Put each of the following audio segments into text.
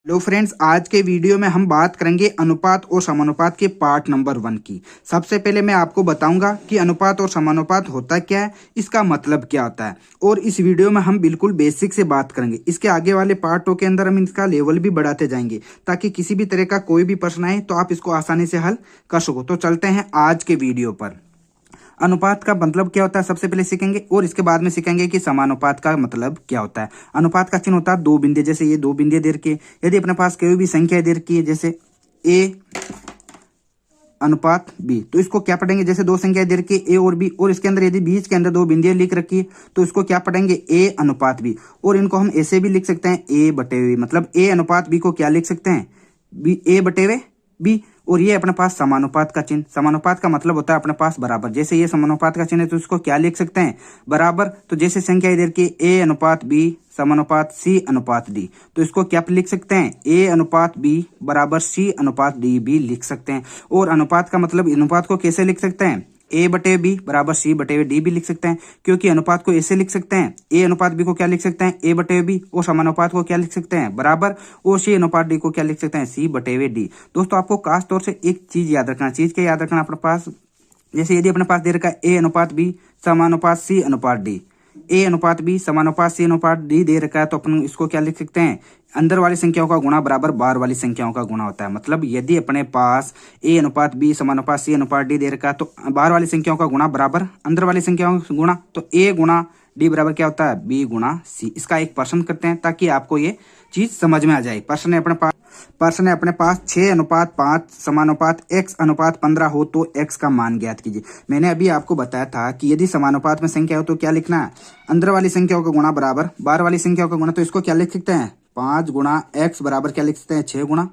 Hello friends, आज के video में हम बात करेंगे अनुपात और समानुपात के पार्ट नंबर 1 की। सबसे पहले मैं आपको बताऊंगा कि अनुपात और समानुपात होता क्या है, इसका मतलब क्या होता है, और इस वीडियो में हम बिल्कुल बेसिक से बात करेंगे। इसके आगे वाले पार्टों के अंदर हम इसका लेवल भी बढ़ाते जाएंगे ताकि किसी भी तरह का कोई भी प्रश्न आए तो आप इसको आसानी से हल कर सको। तो चलते हैं आज के वीडियो पर। अनुपात का मतलब क्या होता है सबसे पहले सीखेंगे, और इसके बाद में सीखेंगे कि समानुपात का मतलब क्या होता है। अनुपात का चिन्ह होता है दो बिंदु, जैसे ये दो बिंदु दे रखी है। यदि अपने पास कोई भी संख्या दे रखी है जैसे ए अनुपात बी, तो इसको क्या पढ़ेंगे, जैसे दो संख्या दे रखी है ए और बी, और इसके अंदर यदि बीच के अंदर दो बिंदियां लिख रखी है तो इसको क्या पढ़ेंगे, ए अनुपात बी। और इनको हम ऐसे भी लिख सकते हैं ए बटे बी, मतलब ए अनुपात बी को क्या लिख सकते हैं, बी ए बटे बी। और ये अपने पास समानुपात का चिन्ह, समानुपात का मतलब होता है अपने पास बराबर। जैसे ये समानुपात का चिन्ह है तो इसको क्या लिख सकते हैं, बराबर। तो जैसे संख्या इधर की ए अनुपात बी समानुपात सी अनुपात डी, तो इसको क्या लिख सकते हैं, ए अनुपात बी बराबर सी अनुपात डी भी लिख सकते हैं। और अनुपात का मतलब अनुपात को कैसे लिख सकते हैं, ए बटे बी बराबर सी बटे डी भी लिख सकते हैं, क्योंकि अनुपात को ऐसे लिख सकते हैं, ए अनुपात बी को क्या लिख सकते हैं, ए बटे बी, और समानुपात को क्या लिख सकते हैं, बराबर, और सी अनुपात डी को क्या लिख सकते हैं, सी बटे डी। दोस्तों आपको खास तौर से एक चीज याद रखना, चीज क्या याद रखना अपने पास, जैसे यदि अपने पास दे रखा है ए अनुपात बी समानुपात सी अनुपात डी, ए अनुपात बी समानुपात सी अनुपात डी दे रखा है, तो अपन इसको क्या लिख सकते हैं, अंदर वाली संख्याओं का गुणा बराबर बाहर वाली संख्याओं का गुणा होता है। मतलब यदि अपने पास ए अनुपात बी समानुपात सी अनुपात डी दे रखा है तो बाहर वाली संख्याओं का गुणा बराबर अंदर वाली संख्याओं का गुणा, तो ए गुणा डी बराबर क्या होता है, बी गुणा सी। इसका एक प्रश्न करते हैं ताकि आपको ये चीज समझ में आ जाए। प्रश्न है अपने पास 6 अनुपात 5 समानुपात x अनुपात 15 हो तो x का मान ज्ञात कीजिए। मैंने अभी आपको बताया था कि यदि समानुपात में संख्या हो तो क्या लिखना है, अंदर वाली संख्याओं का गुणा बराबर बाहर वाली संख्याओं का गुणा। तो इसको क्या लिख सकते हैं, 5 गुणा x बराबर क्या लिख सकते हैं, 6 गुणा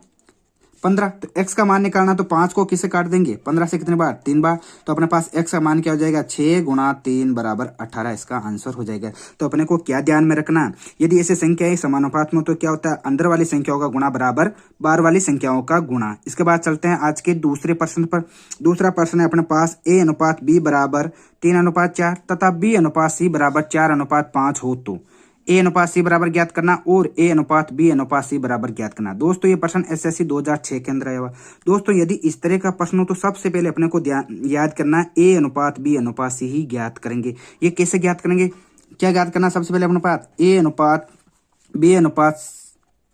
15। तो x का मान निकालना, तो 5 को किससे काट देंगे, 15 से कितने बार, 3 बार। तो अपने पास x का मान क्या हो जाएगा, 6 गुणा 3 बराबर 18, इसका आंसर हो जाएगा। तो अपने को क्या ध्यान में रखना है, यदि ऐसे संख्या है समानुपात में तो क्या होता है, अंदर वाली संख्याओं का गुणा बराबर बाहर वाली संख्याओं का गुणा। इसके बाद चलते हैं आज के दूसरे प्रश्न पर। दूसरा प्रश्न है अपने पास ए अनुपात बी बराबर 3 अनुपात 4 तथा बी अनुपात सी बराबर 4 अनुपात 5 हो तो ए अनुपात सी बराबर ज्ञात करना और ए अनुपात बी अनुपात सी बराबर ज्ञात करना। दोस्तों ये प्रश्न एसएससी 2006 के अंदर आया हुआ। दोस्तों यदि इस तरह का प्रश्न हो तो सबसे पहले अपने को याद करना है ए अनुपात बी अनुपात सी ही ज्ञात करेंगे। ये कैसे ज्ञात करेंगे, क्या ज्ञात करना, सबसे पहले अपने पास ए अनुपात बी अनुपात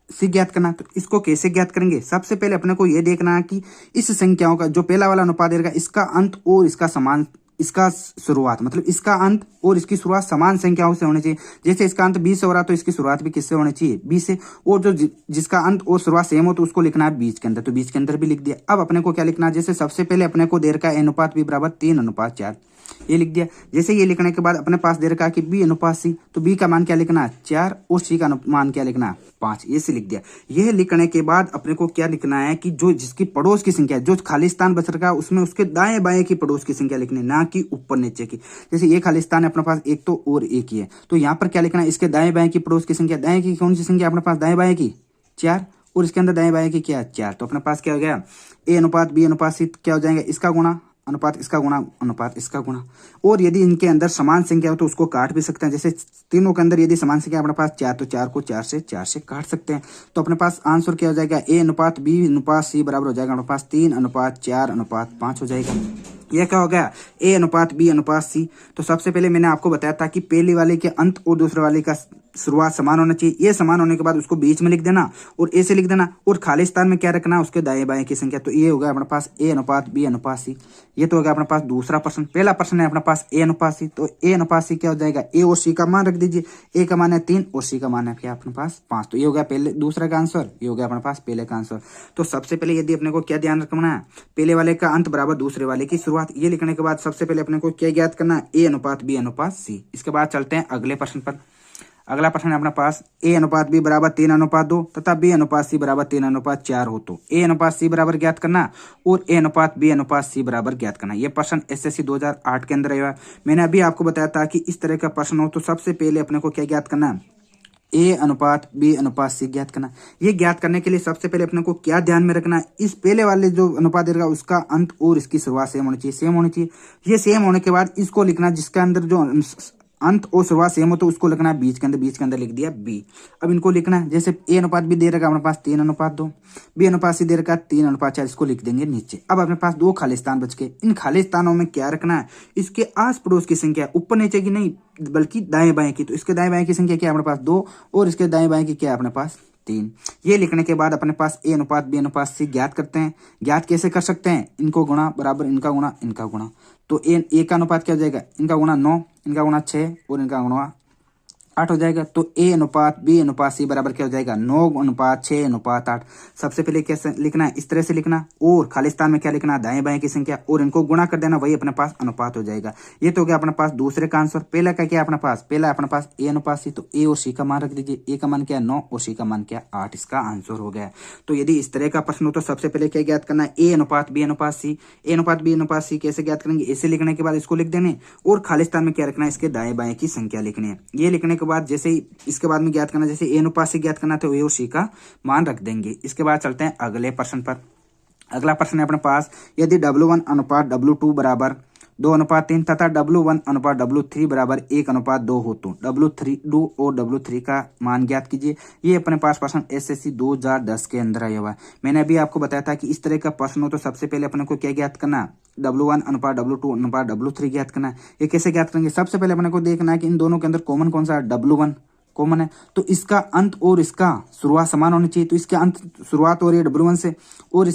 सी ज्ञात करना। तो इसको कैसे ज्ञात करेंगे, सबसे पहले अपने को यह देखना है कि इस संख्याओं का जो पहला वाला अनुपात देगा इसका अंत और इसका समान, इसका शुरुआत, मतलब इसका अंत और इसकी शुरुआत समान संख्याओं से होनी चाहिए। जैसे इसका अंत 20 से हो रहा तो इसकी शुरुआत भी किससे होनी चाहिए, 20 से। और जो जिसका अंत और शुरुआत सेम हो तो उसको लिखना है बीच के अंदर, तो बीच के अंदर भी लिख दिया। अब अपने को क्या लिखना है, जैसे सबसे पहले अपने को दे रखा है अनुपात बी बराबर 3 अनुपात 4, ये लिख दिया। जैसे ये लिखने के बाद अपने पास दे रखा है कि बी अनुपात सी, तो बी का मान क्या लिखना है, 4, और सी का मान क्या लिखना है, 5, ये से लिख दिया। यह लिखने के बाद अपने को क्या लिखना है कि जो जिसकी पड़ोस की संख्या जो खाली स्थान बच रखा है उसमें उसके दाएं बाएं की पड़ोस की संख्या लिखनी, ना कि ऊपर नीचे की। जैसे ये खाली स्थान है अपने पास एक तो और एक ही है, तो यहाँ पर क्या लिखना है, इसके दाएं बाएं की पड़ोस की संख्या, दाएं की कौन सी संख्या अपने पास, दाएं बाएं की 4, और इसके अंदर दाएं बाएं की क्या 4। तो अपने पास क्या हो गया, ए अनुपात बी अनुपात सी क्या हो जाएगा, इसका गुणा अनुपात इसका गुणा अनुपात इसका गुणा। और यदि इनके अंदर समान संख्या हो तो उसको काट भी सकते हैं। जैसे तीनों के अंदर यदि समान संख्या अपने पास 4 तो 4 को 4 से काट सकते हैं। तो अपने पास आंसर क्या हो जाएगा, ए अनुपात बी अनुपात सी बराबर हो जाएगा अपने पास 3 अनुपात 4 अनुपात 5 हो जाएगा। यह क्या हो गया, ए अनुपात बी अनुपात सी। तो सबसे पहले मैंने आपको बताया था कि पहले वाले के अंत और दूसरे वाले का शुरुआत समान होना चाहिए। ये समान होने के बाद उसको बीच में लिख देना और ए से लिख देना, और खाली स्थान में क्या रखना, उसके दाएं बाएं की संख्या। तो ये हो गया अपने पास ए अनुपात बी अनुपात सी। ये तो हो गया अपने पास दूसरा प्रश्न। पहला प्रश्न है अपने पास ए अनुपात सी, तो ए अनुपात सी क्या हो जाएगा, ए और सी का मान रख दीजिए। ए का मान है 3 और सी का मान है क्या अपने पास 5। तो ये हो गया पहले दूसरा का आंसर, ये हो गया अपने पास पहले का आंसर। तो सबसे पहले यदि अपने को क्या ध्यान रखना है, पहले वाले का अंत बराबर दूसरे वाले की शुरुआत। ये लिखने के बाद सबसे पहले अपने को क्या ज्ञात करना है, ए अनुपात बी अनुपात सी। इसके बाद चलते हैं अगले प्रश्न पर। अगला प्रश्न है अपने पास ए अनुपात बी बराबर 3 अनुपात 2 तथा बी अनुपात सी बराबर 3 अनुपात 4 हो तो ए अनुपात सी बराबर ज्ञात करना और ए अनुपात बी अनुपात सी बराबर ज्ञात करना। यह प्रश्न एसएससी 2008 के अंदर आया। मैंने अभी आपको बताया था कि इस तरह का प्रश्न हो तो सबसे पहले अपने को क्या ज्ञात करना है, ए अनुपात बी अनुपात सी ज्ञात करना। ये ज्ञात करने के लिए सबसे पहले अपने को क्या ध्यान में रखना है, इस पहले वाले जो अनुपात देगा उसका अंत और इसकी शुरुआत सेम होनी चाहिए, सेम होनी चाहिए। ये सेम होने के बाद इसको लिखना जिसके अंदर जो अंत और शुरुआत सेम हो तो उसको लिखना है बीच के अंदर लिख दिया बी। अब इनको लिखना है, जैसे ए अनुपात बी दे रखा है अपने पास 3:2, बी अनुपात सी दे रखा है 3:4, इसको लिख देंगे नीचे। अब अपने पास 2 खाली स्थान बच के, इन खाली स्थानों में क्या रखना है, इसके आस पड़ोस की संख्या, ऊपर नीचे की नहीं बल्कि दाएं बाएं की। तो इसके दाएं बाएं की संख्या क्या है अपने पास 2 और इसके दाएं बाएं की क्या है अपने पास 3। ये लिखने के बाद अपने पास ए अनुपात बी अनुपात सी ज्ञात करते हैं। ज्ञात कैसे कर सकते हैं, इनको गुणा बराबर इनका गुणा इनका गुणा। तो ए का अनुपात क्या हो जाएगा, इनका गुणा 9, इनका गुणा 6 और इनका गुणा 8 हो जाएगा। तो ए अनुपात बी अनुपात सी बराबर क्या हो जाएगा 9:6:8। सबसे पहले कैसे लिखना है, इस तरह से लिखना, और खाली स्थान में क्या लिखना, दाएं बाएं की संख्या और इनको गुणा कर देना, वही अपने पास अनुपात हो जाएगा। ये तो क्या अपने पास दूसरे का आंसर। पहला का क्या अपने पास, पहला अपने पास ए अनुपात सी, तो ए और सी का मान रख दीजिए। ए का मान क्या 9 और सी का मान क्या 8, इसका आंसर हो गया। तो यदि इस तरह का प्रश्न हो तो सबसे पहले क्या ज्ञात करना है, ए अनुपात बी अनुपात सी। ए अनुपात बी अनुपात सी कैसे ज्ञात करेंगे, ऐसे लिखने के बाद इसको लिख देने और खाली स्थान में क्या रखना है, इसके दाएं बाएं की संख्या लिखनी है। ये लिखने के बाद जैसे इसके बाद में ज्ञात करना, जैसे ए अनुपात से ज्ञात करना तो ए और सी का मान रख देंगे। इसके बाद चलते हैं अगले प्रश्न पर। अगला प्रश्न है अपने पास, यदि W1 अनुपात W2 बराबर 2:3 तथा W1 अनुपात W3 बराबर 1:2 हो तो W3 और W3 का मान ज्ञात कीजिए। ये अपने पास प्रश्न SSC 2010 के अंदर आया हुआ है। मैंने अभी आपको बताया था कि इस तरह का प्रश्न हो तो सबसे पहले अपने को क्या ज्ञात करना है, W1 अनुपात W2 अनुपात W3 ज्ञात करना है। ये कैसे ज्ञात करेंगे, सबसे पहले अपने को देखना है कि इन दोनों के अंदर कॉमन कौन सा है, W1 कॉमन है, तो इसका अंत और इसका शुरुआत समान होनी चाहिए। तो इसके अंत शुरुआत हो रही है W1 से और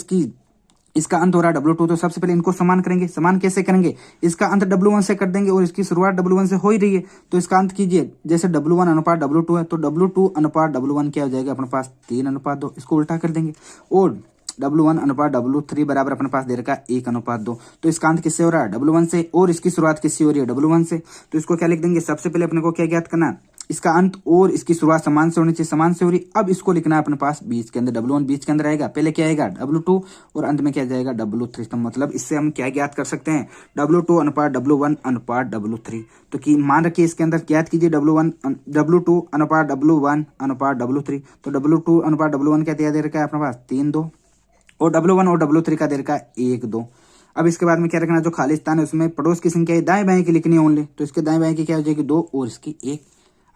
इसका अंत हो रहा है W2, तो सबसे पहले इनको समान करेंगे। समान कैसे करेंगे, इसका अंत W1 से कर देंगे और इसकी शुरुआत W1 से हो ही रही है, तो इसका अंत कीजिए। जैसे W1 अनुपात W2 है तो W2 अनुपात W1 क्या हो जाएगा अपने पास 3:2, इसको उल्टा कर देंगे। और W1 अनुपात W3 बराबर अपने पास दे रखा है 1:2, तो इसका अंत किससे हो रहा है W1 से और इसकी शुरुआत किससे हो रही है W1 से। तो इसको क्या लिख देंगे, सबसे पहले अपने को क्या ज्ञात करना है, इसका अंत और इसकी शुरुआत समान से होनी चाहिए, समान से हो रही। अब इसको लिखना है अपने पास बीच के अंदर, W1 बीच के अंदर आएगा, पहले क्या आएगा W2 और अंत में क्या जाएगा W3। तो मतलब इससे हम क्या ज्ञात कर सकते हैं, W2 अनुपात W1 अनुपात W3। तो की मान रखिए इसके अंदर ज्ञात कीजिए W2 अनुपात W1 अनुपात W3। तो W2 अनुपात W1 क्या दे रखा है अपने पास 3:2 और W1 और W3 का दे रखा है 1:2। अब इसके बाद में क्या रखना है, जो खाली स्थान है उसमें पड़ोस की संख्या दाएं बाएं की लिखनी है ओनली, तो इसके दाएं बाएं की क्या हो जाएगी 2 और इसकी 1।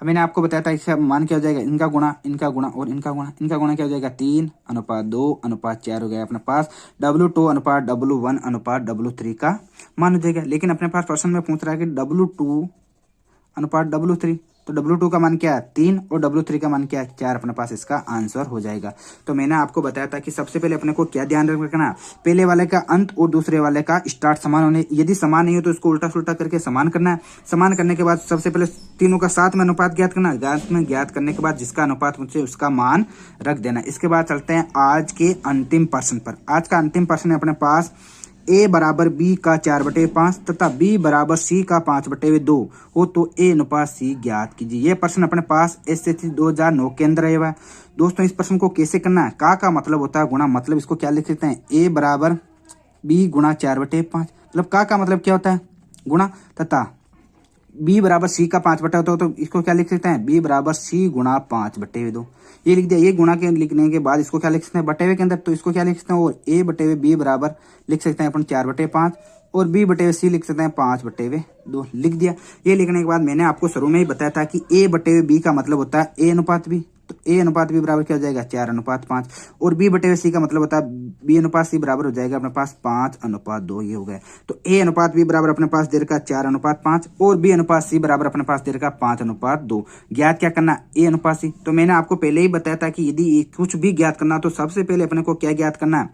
अब मैंने आपको बताया था इसका मान क्या हो जाएगा, इनका गुणा और इनका गुणा। इनका गुणा क्या हो जाएगा 3:2:4 हो गया अपने पास W2 अनुपात W1 अनुपात W3 का मान हो जाएगा। लेकिन अपने पास प्रश्न में पूछ रहा है कि W2 अनुपात W3, तो W2 का मान क्या है 3 और W3 का मान क्या है 4, अपने पास इसका आंसर हो जाएगा। तो मैंने आपको बताया था कि सबसे पहले अपने को क्या ध्यान रखना, पहले वाले का अंत और दूसरे वाले का स्टार्ट समान होने, यदि समान नहीं हो तो इसको उल्टा सुल्टा करके समान करना है। समान करने के बाद सबसे पहले तीनों का साथ में अनुपात ज्ञात करना, ज्ञात करने के बाद जिसका अनुपात मुझसे उसका मान रख देना। इसके बाद चलते हैं आज के अंतिम प्रश्न पर। आज का अंतिम प्रश्न है अपने पास, A बराबर B का 4/5 तथा B बराबर C का 5/2 हो तो A अनुपात C ज्ञात कीजिए। यह प्रश्न अपने पास SSC 2009 के अंदर आया हुआ है। दोस्तों इस प्रश्न को कैसे करना है, का मतलब होता है गुणा, मतलब इसको क्या लिख सकते हैं A बराबर B गुणा 4/5, मतलब का मतलब क्या होता है गुणा, तथा B बराबर C का 5/2 हो तो इसको क्या लिख सकते हैं B बराबर C गुणा 5/2। ये लिख दिया। ये गुणा के लिखने के बाद इसको क्या लिख सकते हैं बटेवे के अंदर, तो इसको क्या लिख सकते हैं, और A/B बराबर लिख सकते हैं अपन 4/5 और B/C लिख सकते हैं 5/2 लिख दिया। ये लिखने के बाद मैंने आपको शुरू में ही बताया था कि A/B का मतलब होता है A अनुपात B, तो A अनुपात B बराबर क्या हो जाएगा 4:5 और B/C का मतलब होता है B अनुपात C बराबर हो जाएगा अपने पास 5:2। ये हो गया। तो A अनुपात B बराबर अपने पास दे रखा 4:5 और B अनुपात C बराबर अपने पास दे रखा 5:2। ज्ञात क्या करना A अनुपात C, तो मैंने आपको पहले ही बताया था कि यदि कुछ भी ज्ञात करना तो सबसे पहले अपने को क्या ज्ञात करना है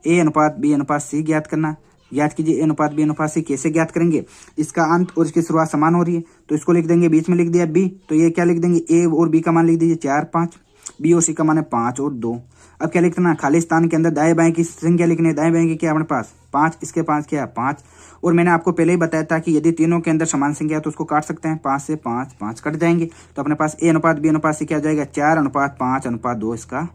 A अनुपात B अनुपात C ज्ञात करना। ज्ञात कीजिए A अनुपात B अनुपात C कैसे ज्ञात करेंगे, इसका अंत और इसकी शुरुआत समान हो रही है तो इसको लिख देंगे, बीच में लिख दिया B, तो ये क्या लिख देंगे A और B का मान लिख दीजिए 4 5, B और C का मान है 5 और 2। अब क्या लिखना है, खाली स्थान के अंदर दाएं बाएं की संख्या लिखनी है। दाएं बाएं की क्या है अपने पास 5, इसके 5 क्या है 5, और मैंने आपको पहले ही बताया था कि यदि तीनों के अंदर समान संख्या है तो उसको काट सकते हैं, 5 से 5 कट जाएंगे, तो अपने पास A अनुपात B अनुपात C क्या हो जाएगा 4:5:2 इसका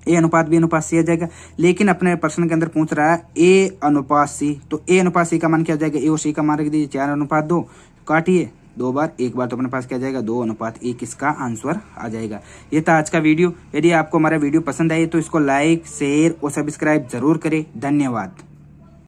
A अनुपात B अनुपात C आ जाएगा। लेकिन अपने प्रश्न के अंदर पूछ रहा है A अनुपात C, तो A अनुपात C का मान क्या हो जाएगा, A और C का मान रख दीजिए 4:2, काटिए 2 बार 1 बार, तो अपने पास क्या जाएगा 2:1, इसका आंसर आ जाएगा। ये था आज का वीडियो। यदि आपको हमारा वीडियो पसंद आए तो इसको लाइक शेयर और सब्सक्राइब जरूर करें। धन्यवाद।